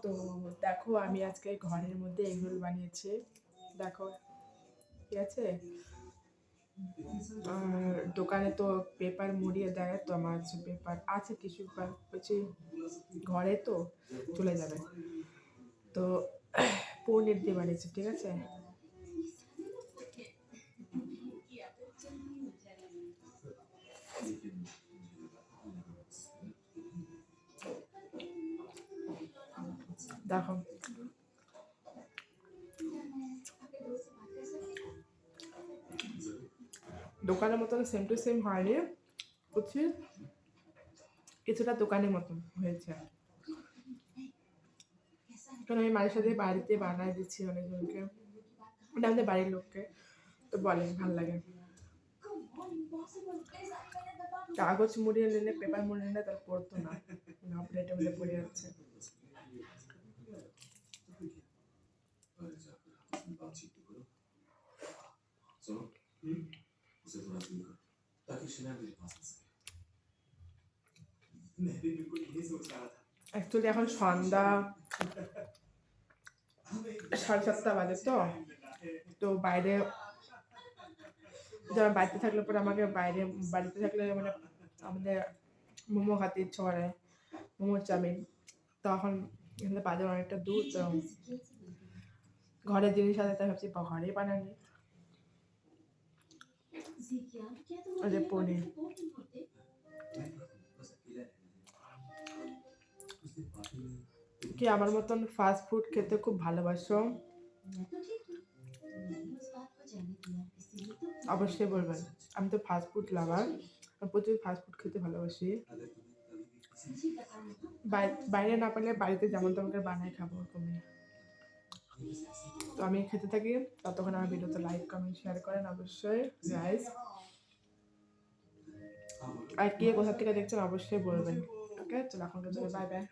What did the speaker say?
তো দেখো আমি আজকে ঘরের মধ্যে এগরোল বানিয়েছি। দেখো, ঠিক আছে। আর দোকানে তো পেপার মুড়িয়ে দেয়, তো আমার যে পেপার আছে, টিস্যু পেপার হচ্ছে ঘরে, তো চলে যাবে। তো পনির দিয়ে বানিয়েছি, ঠিক আছে। দেখো, দোকানের মতন সেম টু সেম হয়নি, বুঝছি, কিছুটা দোকানের মতন হয়েছে। কারণ আমি মাঝে সাথে বাড়িতে বানায় দিচ্ছি অনেকজনকে, মানে আমাদের বাড়ির লোককে, তো বলে ভাল লাগে। কাগজ মুড়িয়ে নিলে, পেপার মুড়িয়ে নিলে তার পড়তো না, প্লেটের মধ্যে পড়ে যাচ্ছে। অ্যাকচুয়ালি এখন সন্ধ্যা 7:30 বাজে, তো বাইরে যারা বাড়িতে থাকলে পরে আমাকে বাড়িতে থাকলে মানে আমাদের মোমো খাতে ইচ্ছে করে, মোমো চাউমিন। তখন এখানে বাজার অনেকটা দূর, তো ঘরের জিনিস আছে, তাই ভাবছি ঘরেই বানানি। ওই যে পনির, কি আমার মতন ফাস্ট ফুড খেতে খুব ভালোবাসো? অবশ্যই বলবেন। আমি তো ফাস্ট ফুড লাভার, প্রচুর ফাস্ট ফুড খেতে ভালোবাসি। বাইরে না পেলে বাড়িতে যেমন তেমন করে বানাই খাবো, ওরকমই। তো আমি খেতে থাকি, ততক্ষণ আমার ভিডিওতে লাইক কমেন্ট শেয়ার করেন অবশ্যই গাইস। আর কে কোথা থেকে দেখছেন অবশ্যই বলবেন। ওকে, চলো এখন বাই বাই।